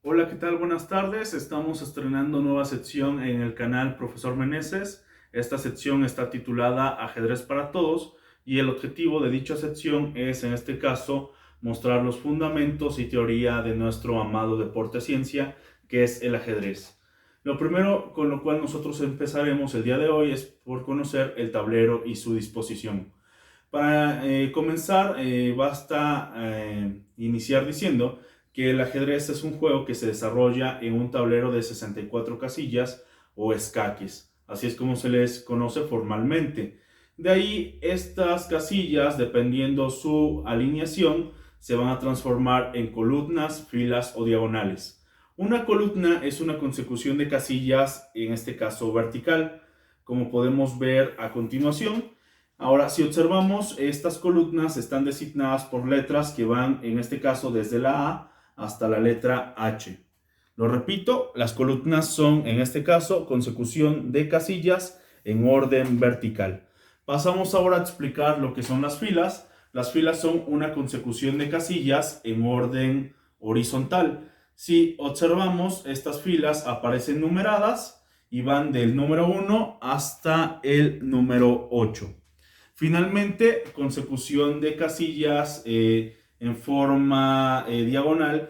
Hola, ¿qué tal? Buenas tardes. Estamos estrenando nueva sección en el canal Profesor Meneses. Esta sección está titulada Ajedrez para Todos y el objetivo de dicha sección es, en este caso, mostrar los fundamentos y teoría de nuestro amado deporte ciencia, que es el ajedrez. Lo primero con lo cual nosotros empezaremos el día de hoy es por conocer el tablero y su disposición. Para comenzar, basta iniciar diciendo que el ajedrez es un juego que se desarrolla en un tablero de 64 casillas o escaques, así es como se les conoce formalmente. De ahí, estas casillas, dependiendo su alineación, se van a transformar en columnas, filas o diagonales. Una columna es una consecución de casillas, en este caso vertical, como podemos ver a continuación. Ahora, si observamos, estas columnas están designadas por letras que van, en este caso, desde la A hasta la letra H. Lo repito, las columnas son, en este caso, consecución de casillas en orden vertical. Pasamos ahora a explicar lo que son las filas. Las filas son una consecución de casillas en orden horizontal. Si observamos, estas filas aparecen numeradas y van del número 1 hasta el número 8. Finalmente, consecución de casillas en forma diagonal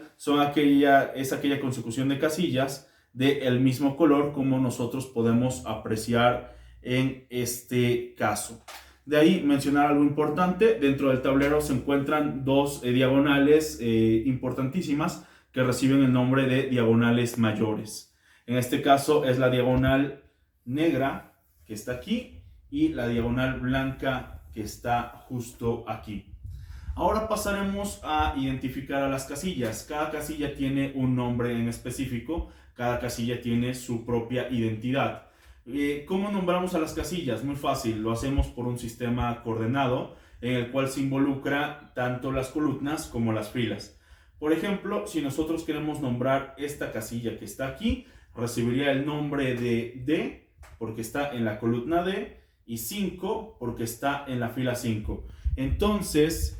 es aquella consecución de casillas del mismo color como nosotros podemos apreciar en este caso. De ahí mencionar algo importante, dentro del tablero se encuentran dos diagonales importantísimas que reciben el nombre de diagonales mayores. En este caso es la diagonal negra que está aquí y la diagonal blanca que está justo aquí. Ahora pasaremos a identificar a las casillas. Cada casilla tiene un nombre en específico, cada casilla tiene su propia identidad. ¿Cómo nombramos a las casillas? Muy fácil, lo hacemos por un sistema coordenado en el cual se involucra tanto las columnas como las filas. Por ejemplo, si nosotros queremos nombrar esta casilla que está aquí, recibiría el nombre de D porque está en la columna D y 5 porque está en la fila 5. Entonces,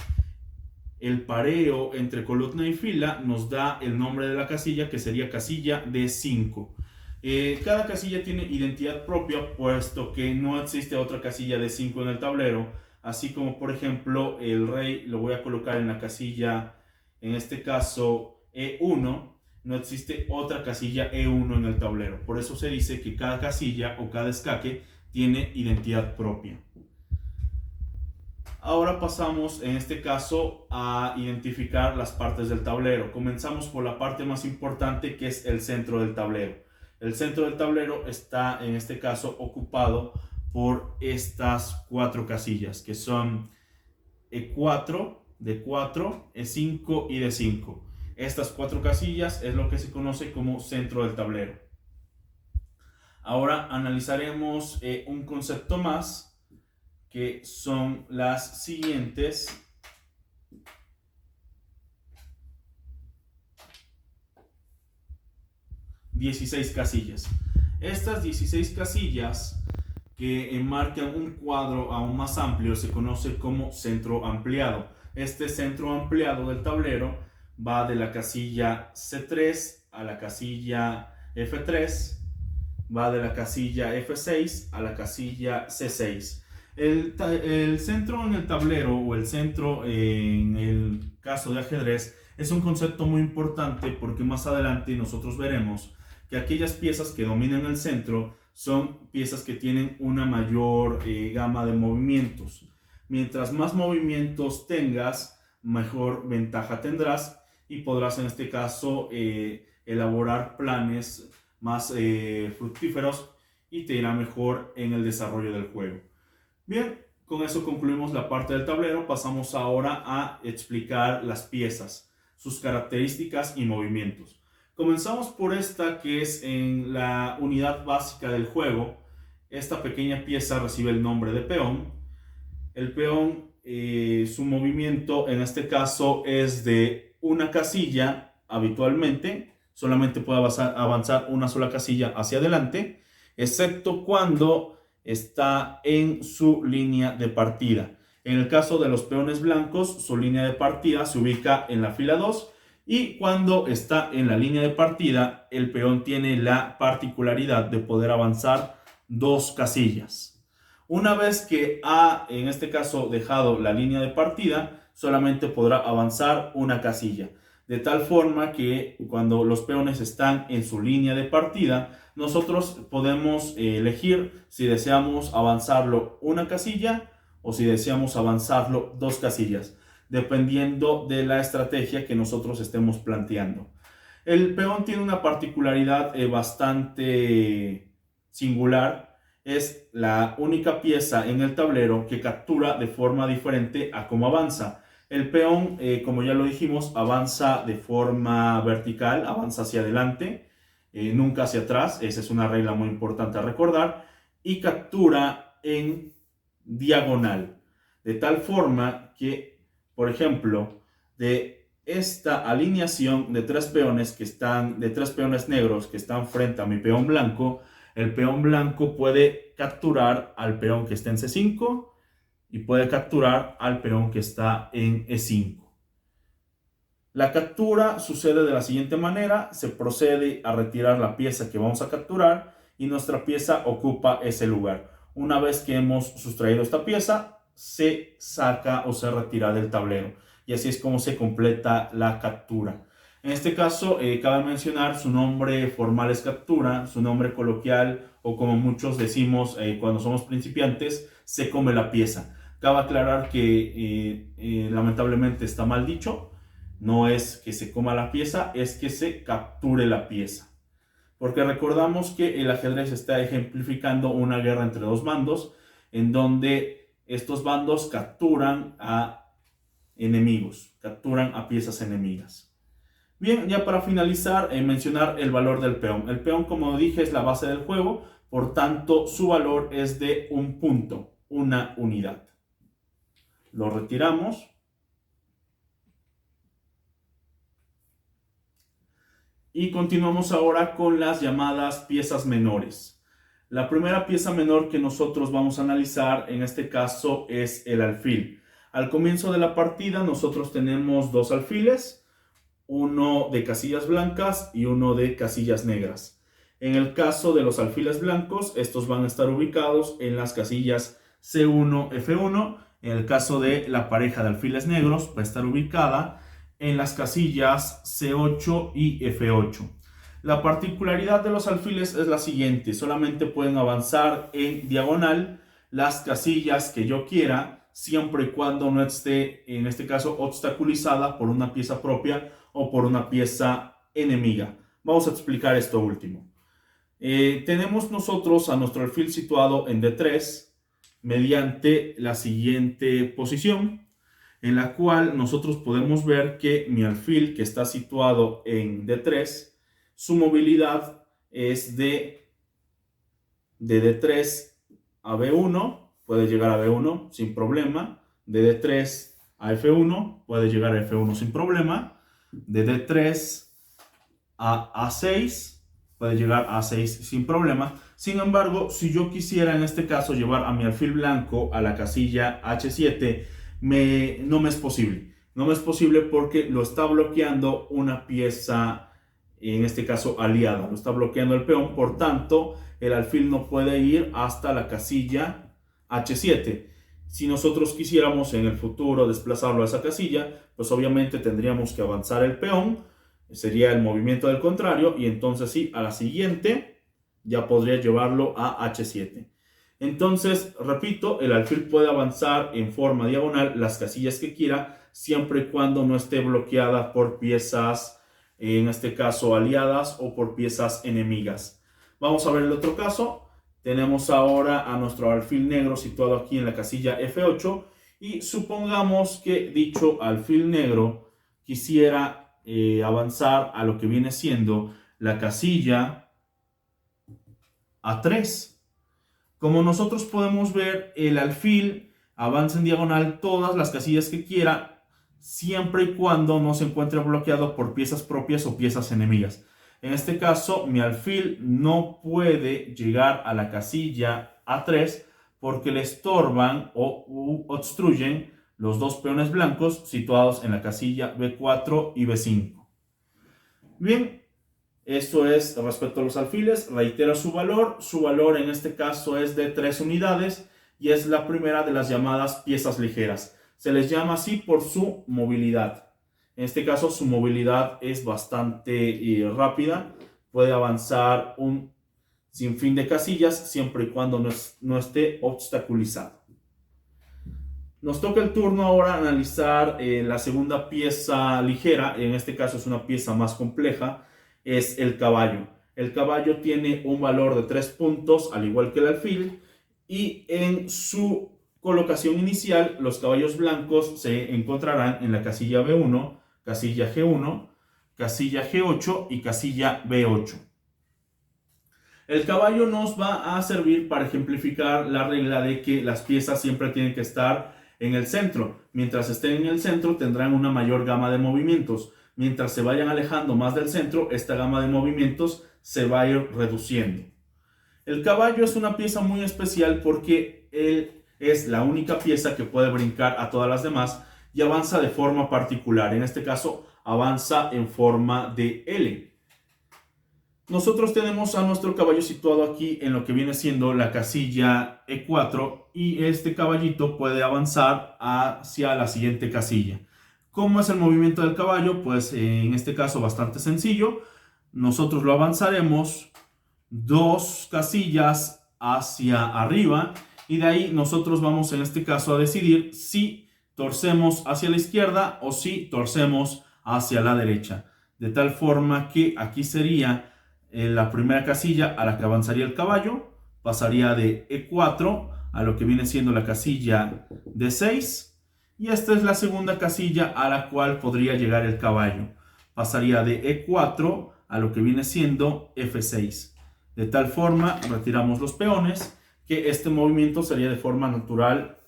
el pareo entre columna y fila nos da el nombre de la casilla, que sería casilla D5. Cada casilla tiene identidad propia, puesto que no existe otra casilla D5 en el tablero, así como por ejemplo el rey lo voy a colocar en la casilla, en este caso E1, no existe otra casilla E1 en el tablero. Por eso se dice que cada casilla o cada escaque tiene identidad propia. Ahora pasamos, en este caso, a identificar las partes del tablero. Comenzamos por la parte más importante, que es el centro del tablero. El centro del tablero está, en este caso, ocupado por estas cuatro casillas, que son E4, D4, E5 y D5. Estas cuatro casillas es lo que se conoce como centro del tablero. Ahora analizaremos un concepto más, que son las siguientes. ...16 casillas. Estas 16 casillas que enmarcan un cuadro aún más amplio se conoce como centro ampliado. Este centro ampliado del tablero va de la casilla C3 a la casilla F3, va de la casilla F6 a la casilla C6. El centro en el tablero, o el centro en el caso de ajedrez, es un concepto muy importante porque más adelante nosotros veremos que aquellas piezas que dominan el centro son piezas que tienen una mayor gama de movimientos. Mientras más movimientos tengas, mejor ventaja tendrás y podrás, en este caso, elaborar planes más fructíferos y te irá mejor en el desarrollo del juego. Bien, con eso concluimos la parte del tablero. Pasamos ahora a explicar las piezas, sus características y movimientos. Comenzamos por esta, que es en la unidad básica del juego. Esta pequeña pieza recibe el nombre de peón. El peón, su movimiento en este caso es de una casilla habitualmente. Solamente puede avanzar una sola casilla hacia adelante, excepto cuando está en su línea de partida. En el caso de los peones blancos, su línea de partida se ubica en la fila 2 Y cuando está en la línea de partida, el peón tiene la particularidad de poder avanzar 2 casillas. Una vez que ha, en este caso, dejado la línea de partida, solamente podrá avanzar 1 casilla. De tal forma que cuando los peones están en su línea de partida, nosotros podemos elegir si deseamos avanzarlo 1 casilla o si deseamos avanzarlo 2 casillas, dependiendo de la estrategia que nosotros estemos planteando. El peón tiene una particularidad bastante singular. Es la única pieza en el tablero que captura de forma diferente a cómo avanza. El peón, como ya lo dijimos, avanza de forma vertical, avanza hacia adelante, nunca hacia atrás. Esa es una regla muy importante a recordar. Y captura en diagonal, de tal forma que, por ejemplo, de esta alineación de 3 peones de 3 peones negros que están frente a mi peón blanco, el peón blanco puede capturar al peón que está en C5 y puede capturar al peón que está en E5. La captura sucede de la siguiente manera: se procede a retirar la pieza que vamos a capturar y nuestra pieza ocupa ese lugar. Una vez que hemos sustraído esta pieza, se saca o se retira del tablero, y así es como se completa la captura. En este caso, cabe mencionar, su nombre formal es captura, su nombre coloquial, o como muchos decimos cuando somos principiantes, se come la pieza. Cabe aclarar que lamentablemente está mal dicho. No es que se coma la pieza, es que se capture la pieza. Porque recordamos que el ajedrez está ejemplificando una guerra entre 2 bandos, en donde estos bandos capturan a enemigos, capturan a piezas enemigas. Bien, ya para finalizar, mencionar el valor del peón. El peón, como dije, es la base del juego, por tanto su valor es de 1 punto, 1 unidad. Lo retiramos. Y continuamos ahora con las llamadas piezas menores. La primera pieza menor que nosotros vamos a analizar en este caso es el alfil. Al comienzo de la partida nosotros tenemos 2 alfiles, uno de casillas blancas y uno de casillas negras. En el caso de los alfiles blancos, estos van a estar ubicados en las casillas C1, F1. En el caso de la pareja de alfiles negros, va a estar ubicada en las casillas C8 y F8. La particularidad de los alfiles es la siguiente: solamente pueden avanzar en diagonal las casillas que yo quiera, siempre y cuando no esté, en este caso, obstaculizada por una pieza propia o por una pieza enemiga. Vamos a explicar esto último. Tenemos nosotros a nuestro alfil situado en D3 mediante la siguiente posición, en la cual nosotros podemos ver que mi alfil, que está situado en D3, su movilidad es de D3 a B1, puede llegar a B1 sin problema. De D3 a F1 puede llegar a F1 sin problema. De D3 a A6 puede llegar a A6 sin problema. Sin embargo, si yo quisiera en este caso llevar a mi alfil blanco a la casilla H7, no me es posible. No me es posible porque lo está bloqueando una pieza, en este caso aliada. Lo está bloqueando el peón, por tanto, el alfil no puede ir hasta la casilla H7. Si nosotros quisiéramos en el futuro desplazarlo a esa casilla, pues obviamente tendríamos que avanzar el peón, sería el movimiento del contrario, y entonces sí, a la siguiente ya podría llevarlo a H7. Entonces, repito, el alfil puede avanzar en forma diagonal las casillas que quiera, siempre y cuando no esté bloqueada por piezas, en este caso aliadas, o por piezas enemigas. Vamos a ver el otro caso. Tenemos ahora a nuestro alfil negro situado aquí en la casilla F8, y supongamos que dicho alfil negro quisiera avanzar a lo que viene siendo la casilla A3. Como nosotros podemos ver, el alfil avanza en diagonal todas las casillas que quiera, siempre y cuando no se encuentre bloqueado por piezas propias o piezas enemigas. En este caso, mi alfil no puede llegar a la casilla A3 porque le estorban o obstruyen los 2 peones blancos situados en la casilla B4 y B5. Bien, eso es respecto a los alfiles. Reitero su valor. Su valor en este caso es de 3 unidades y es la primera de las llamadas piezas ligeras. Se les llama así por su movilidad. En este caso su movilidad es bastante rápida. Puede avanzar un sinfín de casillas siempre y cuando no esté obstaculizado. Nos toca el turno ahora analizar la segunda pieza ligera. En este caso es una pieza más compleja. Es el caballo. El caballo tiene un valor de 3 puntos, al igual que el alfil. Y en su colocación inicial, los caballos blancos se encontrarán en la casilla B1, casilla G1, casilla G8 y casilla B8. El caballo nos va a servir para ejemplificar la regla de que las piezas siempre tienen que estar en el centro. Mientras estén en el centro tendrán una mayor gama de movimientos. Mientras se vayan alejando más del centro, esta gama de movimientos se va a ir reduciendo. El caballo es una pieza muy especial porque él es la única pieza que puede brincar a todas las demás y avanza de forma particular. En este caso, avanza en forma de L. Nosotros tenemos a nuestro caballo situado aquí en lo que viene siendo la casilla E4 y este caballito puede avanzar hacia la siguiente casilla. ¿Cómo es el movimiento del caballo? Pues en este caso bastante sencillo. Nosotros lo avanzaremos 2 casillas hacia arriba y de ahí nosotros vamos en este caso a decidir si torcemos hacia la izquierda o si torcemos hacia la derecha. De tal forma que aquí sería la primera casilla a la que avanzaría el caballo, pasaría de E4 a lo que viene siendo la casilla D6 y esta es la segunda casilla a la cual podría llegar el caballo, pasaría de E4 a lo que viene siendo F6. De tal forma retiramos los peones que este movimiento sería de forma natural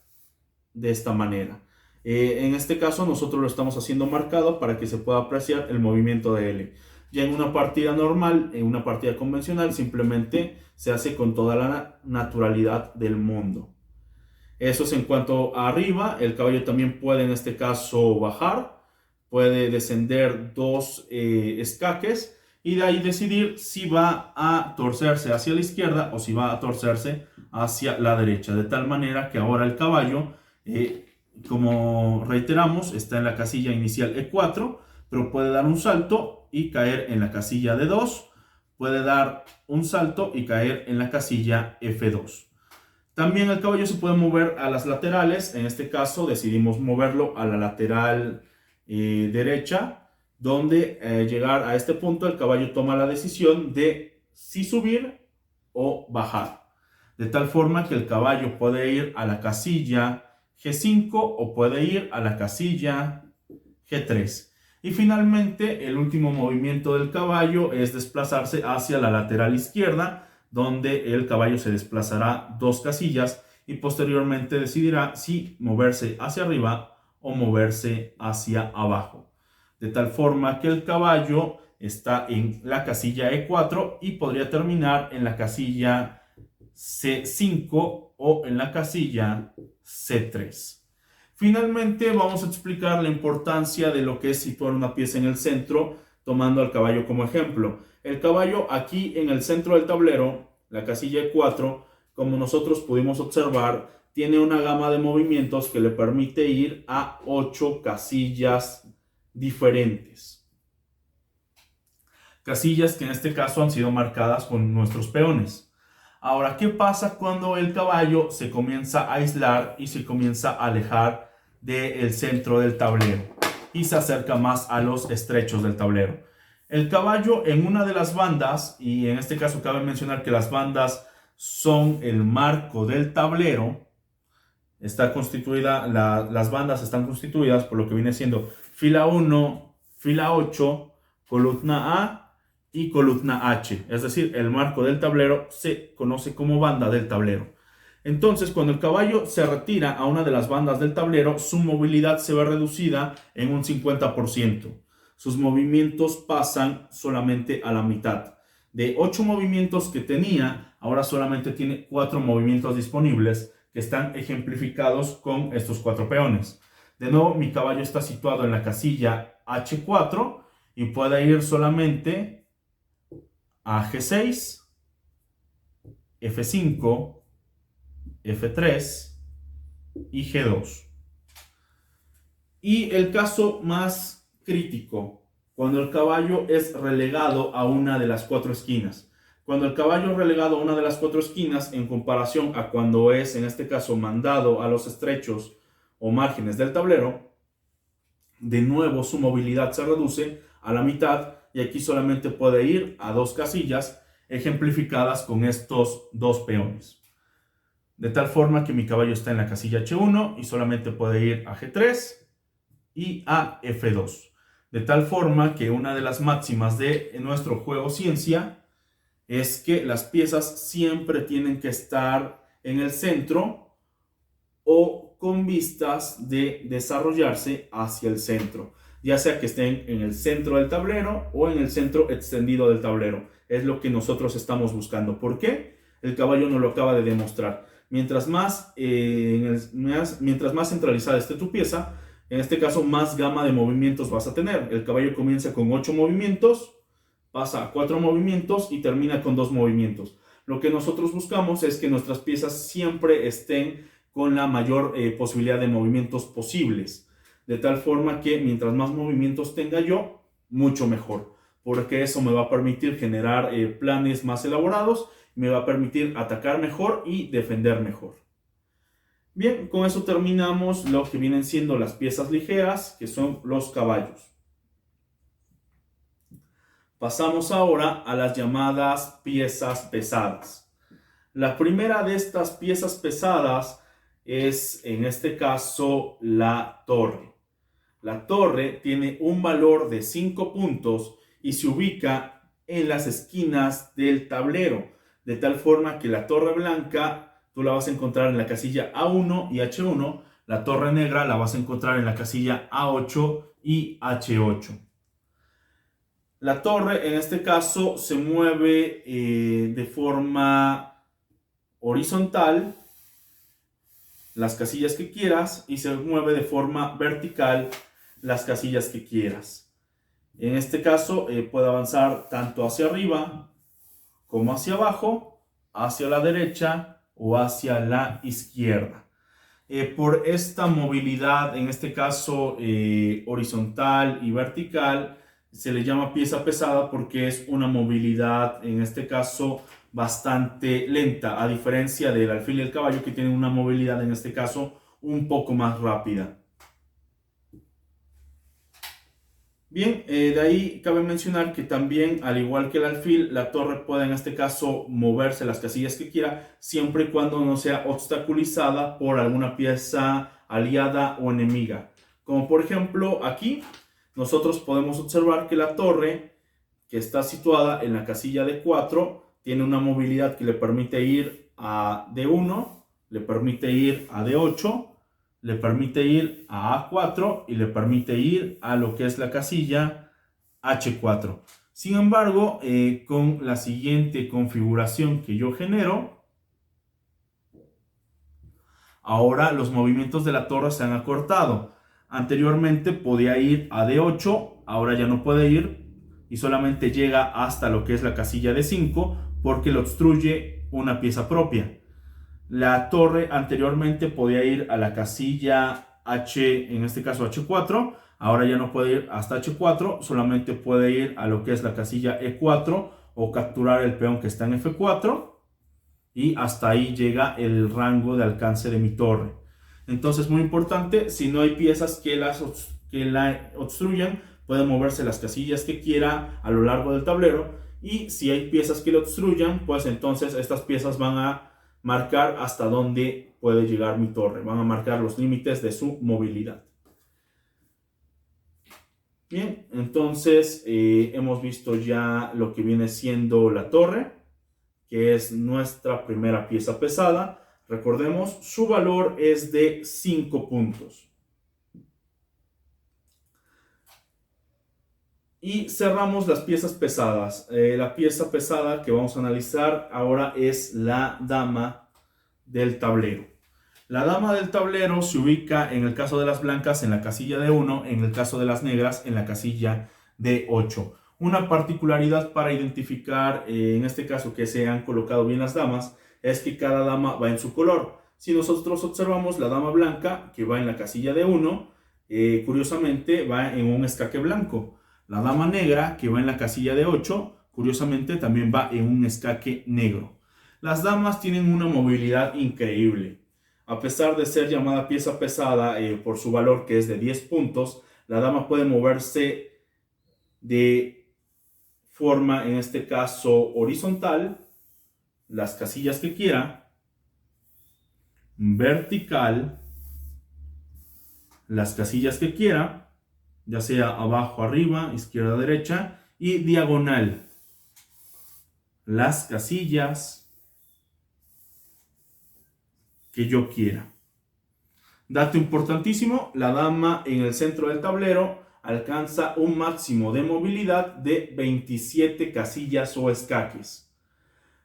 de esta manera. En este caso nosotros lo estamos haciendo marcado para que se pueda apreciar el movimiento de L. Ya en una partida normal, en una partida convencional, simplemente se hace con toda la naturalidad del mundo. Eso es en cuanto a arriba. El caballo también puede en este caso bajar, puede descender 2 escaques y de ahí decidir si va a torcerse hacia la izquierda o si va a torcerse hacia la derecha. De tal manera que ahora el caballo, como reiteramos, está en la casilla inicial E4, pero puede dar un salto y caer en la casilla D2, puede dar un salto y caer en la casilla F2. También el caballo se puede mover a las laterales. En este caso decidimos moverlo a la lateral derecha, donde llegar a este punto el caballo toma la decisión de si subir o bajar. De tal forma que el caballo puede ir a la casilla G5 o puede ir a la casilla G3. Y finalmente el último movimiento del caballo es desplazarse hacia la lateral izquierda, donde el caballo se desplazará 2 casillas y posteriormente decidirá si moverse hacia arriba o moverse hacia abajo. De tal forma que el caballo está en la casilla E4 y podría terminar en la casilla C5 o en la casilla C3. Finalmente vamos a explicar la importancia de lo que es situar una pieza en el centro, tomando al caballo como ejemplo. El caballo aquí en el centro del tablero, la casilla E4, como nosotros pudimos observar, tiene una gama de movimientos que le permite ir a 8 casillas diferentes. Casillas que en este caso han sido marcadas con nuestros peones. Ahora, ¿qué pasa cuando el caballo se comienza a aislar y se comienza a alejar del centro del tablero y se acerca más a los estrechos del tablero? El caballo en una de las bandas, y en este caso cabe mencionar que las bandas son el marco del tablero, está constituida, las bandas están constituidas por lo que viene siendo fila 1, fila 8, columna A y columna H, es decir, el marco del tablero se conoce como banda del tablero. Entonces, cuando el caballo se retira a una de las bandas del tablero, su movilidad se ve reducida en un 50%. Sus movimientos pasan solamente a la mitad. De 8 movimientos que tenía, ahora solamente tiene 4 movimientos disponibles que están ejemplificados con estos 4 peones. De nuevo, mi caballo está situado en la casilla H4 y puede ir solamente a G6, F5, F3 y G2. Y el caso más crítico, cuando el caballo es relegado a una de las cuatro esquinas. Cuando el caballo es relegado a una de las cuatro esquinas, en comparación a cuando es, en este caso, mandado a los estrechos o márgenes del tablero, de nuevo su movilidad se reduce a la mitad y aquí solamente puede ir a dos casillas, ejemplificadas con estos dos peones. De tal forma que mi caballo está en la casilla H1 y solamente puede ir a G3 y a F2. De tal forma que una de las máximas de nuestro juego ciencia es que las piezas siempre tienen que estar en el centro o con vistas de desarrollarse hacia el centro, ya sea que estén en el centro del tablero o en el centro extendido del tablero. Es lo que nosotros estamos buscando. ¿Por qué? El caballo nos lo acaba de demostrar. Mientras más centralizada esté tu pieza, en este caso más gama de movimientos vas a tener. El caballo comienza con 8 movimientos, pasa a 4 movimientos y termina con 2 movimientos. Lo que nosotros buscamos es que nuestras piezas siempre estén con la mayor posibilidad de movimientos posibles, de tal forma que mientras más movimientos tenga yo, mucho mejor, porque eso me va a permitir generar planes más elaborados, me va a permitir atacar mejor y defender mejor. Bien, con eso terminamos lo que vienen siendo las piezas ligeras, que son los caballos. Pasamos ahora a las llamadas piezas pesadas. La primera de estas piezas pesadas es, en este caso, la torre. La torre tiene un valor de 5 puntos y se ubica en las esquinas del tablero, de tal forma que la torre blanca tú la vas a encontrar en la casilla A1 y H1, la torre negra la vas a encontrar en la casilla A8 y H8. La torre en este caso se mueve de forma horizontal, las casillas que quieras, y se mueve de forma vertical, las casillas que quieras. En este caso puede avanzar tanto hacia arriba como hacia abajo, hacia la derecha o hacia la izquierda. Por esta movilidad, en este caso horizontal y vertical, se le llama pieza pesada porque es una movilidad, en este caso, bastante lenta, a diferencia del alfil y el caballo, que tienen una movilidad, en este caso, un poco más rápida. Bien, de ahí cabe mencionar que también, al igual que el alfil, la torre puede en este caso moverse las casillas que quiera, siempre y cuando no sea obstaculizada por alguna pieza aliada o enemiga. Como por ejemplo aquí, nosotros podemos observar que la torre, que está situada en la casilla D4, tiene una movilidad que le permite ir a D1, le permite ir a D8, le permite ir a A4 y le permite ir a lo que es la casilla H4. Sin embargo, con la siguiente configuración que yo genero, ahora los movimientos de la torre se han acortado. Anteriormente podía ir a D8, ahora ya no puede ir y solamente llega hasta lo que es la casilla D5 porque lo obstruye una pieza propia. La torre anteriormente podía ir a la casilla H, en este caso H4, ahora ya no puede ir hasta H4, solamente puede ir a lo que es la casilla E4 o capturar el peón que está en F4 y hasta ahí llega el rango de alcance de mi torre. Entonces, muy importante, si no hay piezas que la obstruyan, puede moverse las casillas que quiera a lo largo del tablero, y si hay piezas que lo obstruyan, pues entonces estas piezas van a marcar hasta dónde puede llegar mi torre, van a marcar los límites de su movilidad. Bien, entonces hemos visto ya lo que viene siendo la torre, que es nuestra primera pieza pesada. Recordemos, su valor es de 5 puntos. Y cerramos las piezas pesadas. La pieza pesada que vamos a analizar ahora es la dama del tablero. La dama del tablero se ubica, en el caso de las blancas, en la casilla D1, en el caso de las negras, en la casilla de 8. Una particularidad para identificar, en este caso, que se han colocado bien las damas, es que cada dama va en su color. Si nosotros observamos la dama blanca, que va en la casilla de 1, curiosamente va en un escaque blanco. La dama negra, que va en la casilla de 8, curiosamente también va en un escaque negro. Las damas tienen una movilidad increíble. A pesar de ser llamada pieza pesada por su valor, que es de 10 puntos, la dama puede moverse de forma, en este caso, horizontal, las casillas que quiera, vertical, las casillas que quiera, ya sea abajo, arriba, izquierda, derecha, y diagonal, las casillas que yo quiera. Dato importantísimo, la dama en el centro del tablero alcanza un máximo de movilidad de 27 casillas o escaques.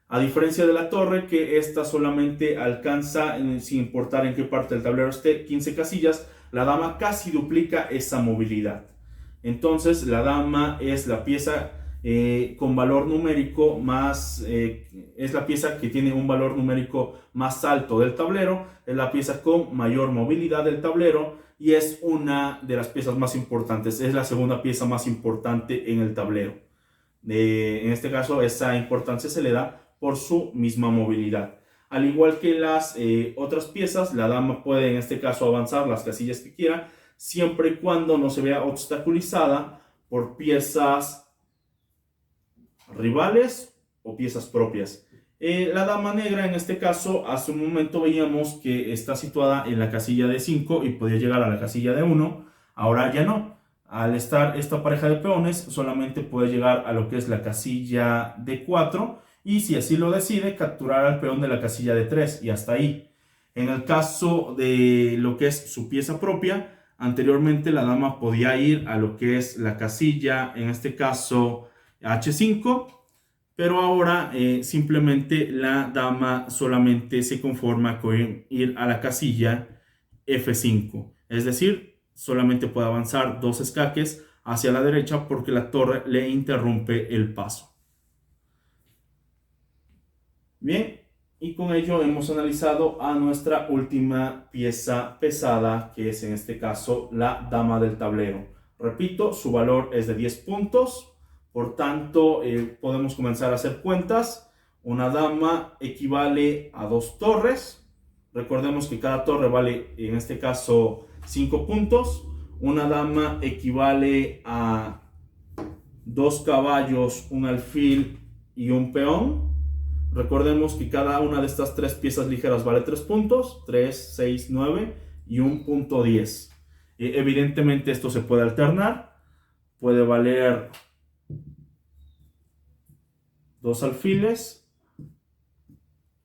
A diferencia de la torre, que esta solamente alcanza, sin importar en qué parte del tablero esté, 15 casillas, la dama casi duplica esa movilidad. Entonces, la dama es la pieza con valor numérico más, es la pieza que tiene un valor numérico más alto del tablero, es la pieza con mayor movilidad del tablero y es una de las piezas más importantes, es la segunda pieza más importante en el tablero. En este caso, esa importancia se le da por su misma movilidad. Al igual que las otras piezas, la dama puede en este caso avanzar las casillas que quiera, siempre y cuando no se vea obstaculizada por piezas rivales o piezas propias. La dama negra, en este caso, hace un momento veíamos que está situada en la casilla de 5 y podía llegar a la casilla de 1. Ahora ya no. Al estar esta pareja de peones, solamente puede llegar a lo que es la casilla de 4 y, si así lo decide, capturar al peón de la casilla de 3 y hasta ahí. En el caso de lo que es su pieza propia, anteriormente la dama podía ir a lo que es la casilla, en este caso H5, pero ahora simplemente la dama solamente se conforma con ir a la casilla F5, es decir, solamente puede avanzar 2 escaques hacia la derecha porque la torre le interrumpe el paso. Bien, y con ello hemos analizado a nuestra última pieza pesada, que es en este caso la dama del tablero. Repito, su valor es de 10 puntos, por tanto podemos comenzar a hacer cuentas. Una dama equivale a 2 torres. Recordemos que cada torre vale, en este caso, 5 puntos. Una dama equivale a 2 caballos, un alfil y un peón. Recordemos que cada una de estas 3 piezas ligeras vale 3 puntos, 3, 6, 9 y un punto 10. Evidentemente esto se puede alternar, puede valer 2 alfiles,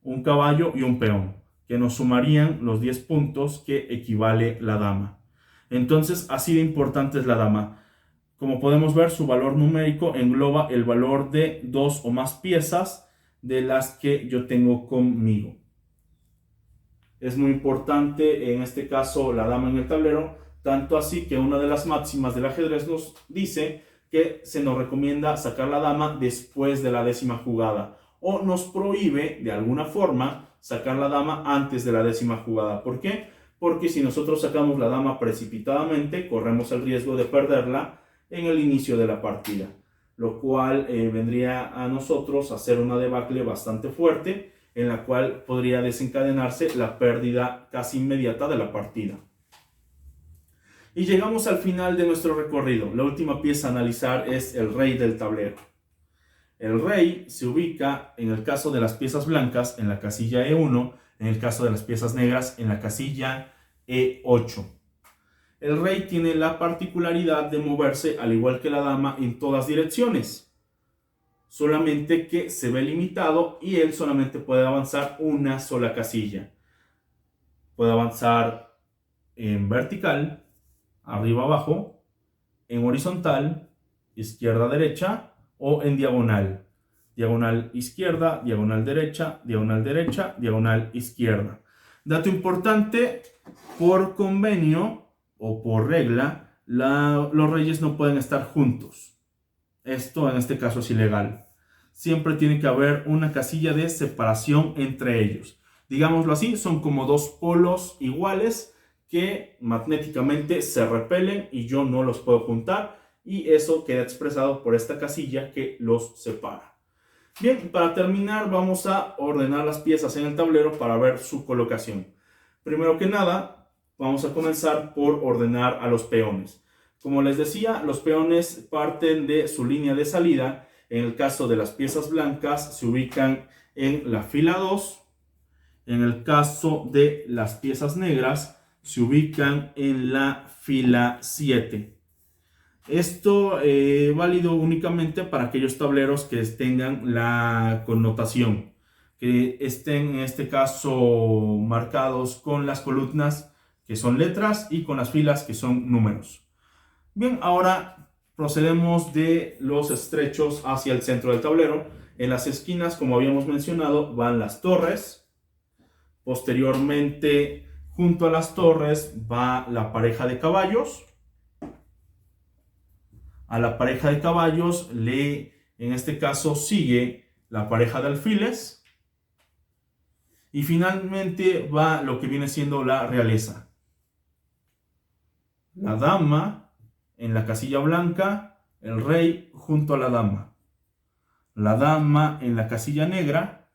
un caballo y un peón, que nos sumarían los 10 puntos que equivale la dama. Entonces, así de importante es la dama. Como podemos ver, su valor numérico engloba el valor de 2 o más piezas de las que yo tengo conmigo. Es muy importante en este caso la dama en el tablero, tanto así que una de las máximas del ajedrez nos dice que se nos recomienda sacar la dama después de la 10ª jugada, o nos prohíbe de alguna forma sacar la dama antes de la 10ª jugada. ¿Por qué? Porque si nosotros sacamos la dama precipitadamente, corremos el riesgo de perderla en el inicio de la partida, lo cual vendría a nosotros a hacer una debacle bastante fuerte, en la cual podría desencadenarse la pérdida casi inmediata de la partida. Y llegamos al final de nuestro recorrido. La última pieza a analizar es el rey del tablero. El rey se ubica, en el caso de las piezas blancas, en la casilla E1, en el caso de las piezas negras, en la casilla E8. El rey tiene la particularidad de moverse, al igual que la dama, en todas direcciones. Solamente que se ve limitado y él solamente puede avanzar una sola casilla. Puede avanzar en vertical, arriba abajo, en horizontal, izquierda derecha o en diagonal. Diagonal izquierda, diagonal derecha, diagonal derecha, diagonal izquierda. Dato importante, por convenio o por regla, los reyes no pueden estar juntos. esto en este caso es ilegal. Siempre tiene que haber una casilla de separación entre ellos. Digámoslo así, son como dos polos iguales que magnéticamente se repelen y yo no los puedo juntar, y eso queda expresado por esta casilla que los separa. Bien, para terminar vamos a ordenar las piezas en el tablero para ver su colocación. Primero que nada, vamos a comenzar por ordenar a los peones. Como les decía, los peones parten de su línea de salida. En el caso de las piezas blancas se ubican en la fila 2. En el caso de las piezas negras se ubican en la fila 7. Esto válido únicamente para aquellos tableros que tengan la connotación, que estén en este caso marcados con las columnas que son letras y con las filas que son números. Bien, ahora procedemos de los estrechos hacia el centro del tablero. En las esquinas, como habíamos mencionado, van las torres. Posteriormente, junto a las torres va la pareja de caballos. A la pareja de caballos en este caso sigue la pareja de alfiles. Y finalmente va lo que viene siendo la realeza. La dama en la casilla blanca, el rey junto a la dama. La dama en la casilla negra,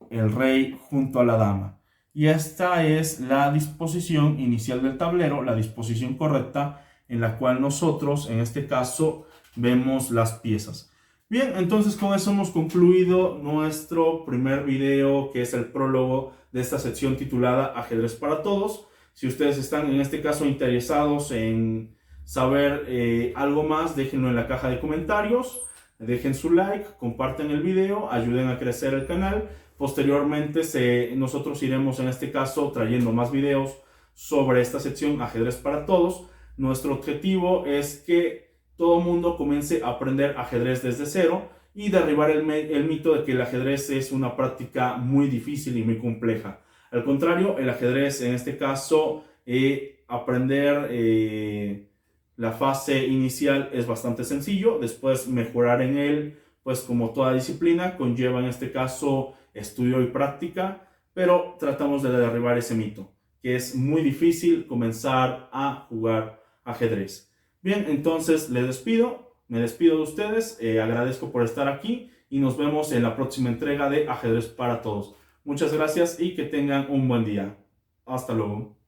el rey junto a la dama. Y esta es la disposición inicial del tablero, la disposición correcta en la cual nosotros, en este caso, vemos las piezas. Bien, entonces con eso hemos concluido nuestro primer video, que es el prólogo de esta sección titulada Ajedrez para Todos. Si ustedes están en este caso interesados en saber algo más, déjenlo en la caja de comentarios, dejen su like, comparten el video, ayuden a crecer el canal. Posteriormente nosotros iremos en este caso trayendo más videos sobre esta sección Ajedrez para Todos. Nuestro objetivo es que todo el mundo comience a aprender ajedrez desde cero y derribar el mito de que el ajedrez es una práctica muy difícil y muy compleja. Al contrario, el ajedrez en este caso, aprender la fase inicial es bastante sencillo. Después mejorar en él, pues como toda disciplina, conlleva en este caso estudio y práctica, pero tratamos de derribar ese mito, que es muy difícil comenzar a jugar ajedrez. Bien, entonces me despido de ustedes, agradezco por estar aquí y nos vemos en la próxima entrega de Ajedrez para Todos. Muchas gracias y que tengan un buen día. Hasta luego.